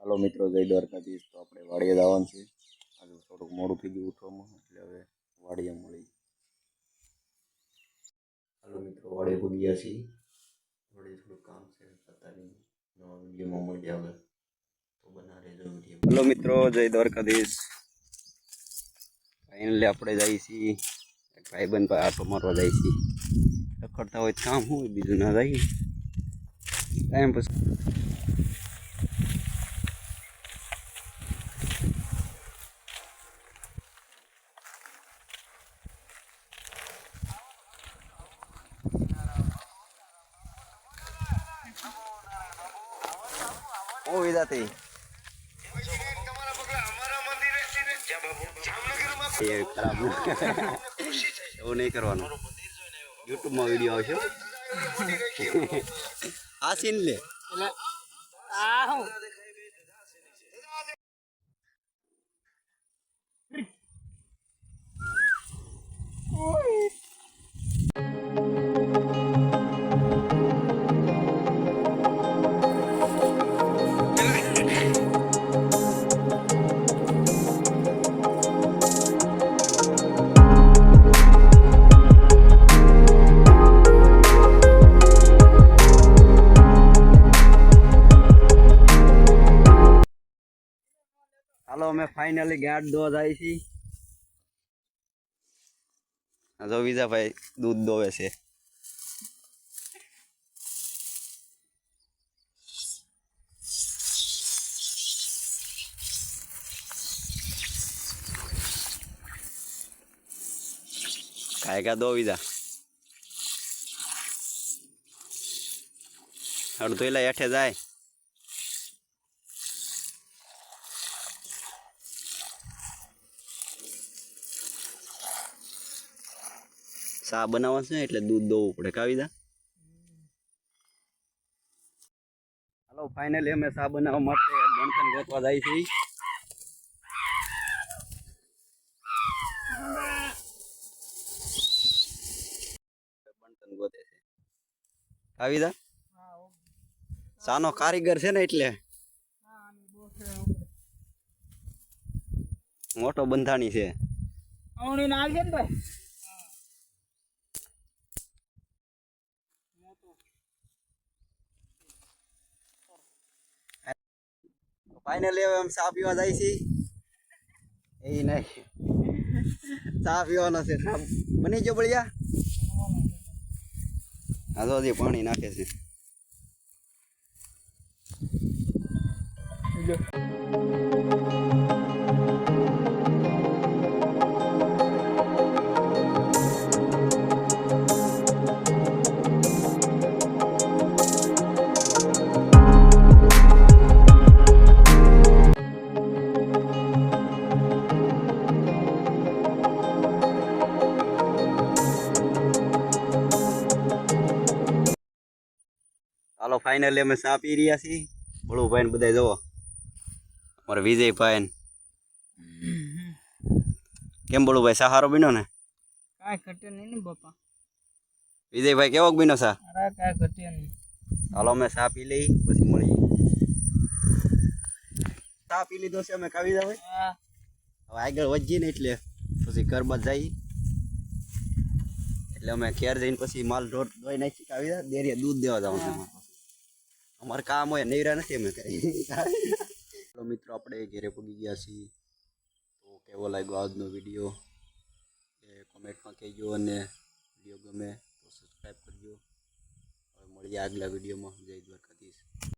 હાલો મિત્રો, જય દ્વારકાધીશ. તો આપણે વાડીએ જવાનું છે. આજે થોડુંક મોડું થઈ ગયું ઉઠવામાં, એટલે હવે વાડીએ મળી. હાલો મિત્રો, વાડીએ પૂગી ગયા છીએ. વાડીએ થોડુંક કામ છે, પતાવી નવા વિડીયોમાં મળી આવે તો બના રહેજો વિડીયો. હાલો મિત્રો, જય દ્વારકાધીશ. ફાઇનલી આપણે જઈએ છીએ એક ભાઈબંધ પાસે આટો મારવા જઈએ છીએ. રખડતા હોય કામ હોય, બીજું ના જઈએ ટાઈમ પછી. ઓ વિદાતી ખરાબ એવું નહીં કરવાનું. યુટ્યુબમાં વિડીયો આવશે. આ સીન લે હાલો, અમે ફાઇનલી ગાંઠ દોવા જાય છીએ. જો વિજાભાઈ દૂધ દોવે છે. કાયકા દો વિજા હાડું તો એલા હેઠે જાય. ચા બનાવવા છે એટલે દૂધ દોવું પડે. કાવી દા. હાલો, ફાઇનલી અમે ચા બનાવવા માટે બણતણ ગોતવા જાય છીએ. બણતણ ગોતે છે. કાવી દા ચાનો કારીગર છે ને, એટલે મોટો બંધાણી છે. ફાઇનલી હવે અમે ચા પીવા જાય છીએ. એ નહીં, ચા પીવાનો છે. ચા બની ગયો બળિયા. આ તો હજી પાણી નાખે છે. હાલો, ફાઇનલી અમે ચા પી રહ્યા છીએ. બળુભાઈ ને બધા જવો. અમારે વિજયભાઈ કેમ બળુભાઈ ચા સારો બીનો ને? કાંઈ ઘટે નહીં ને બાપા. વિજયભાઈ કેવો બીનો ચા? અરે કાંઈ ઘટે નહીં. હાલો, અમે ચા પી લઈ પછી મળીએ. ચા પી લીધો છે અમે. કાવી દા ભાઈ હવે આગળ વધીએ ને એટલે પછી ઘર બાદ જઈએ. એટલે અમે ઘેર જઈને પછી માલ ઢોર ધોઈ નાખી. કાવી દા ડેરીએ દૂધ દેવા જવાનું. અમારે કામ હોય, નૈરા નથી અમે કઈ. મિત્રો, આપણે ઘેરે પગી ગયા છીએ. તો કેવો લાગ્યો આજનો વિડીયો એ કોમેન્ટમાં કહેજો, અને વિડીયો ગમે તો સબસ્ક્રાઈબ કરજો. હવે મળીએ આગલા વિડીયોમાં. જય દ્વારકાધીશ.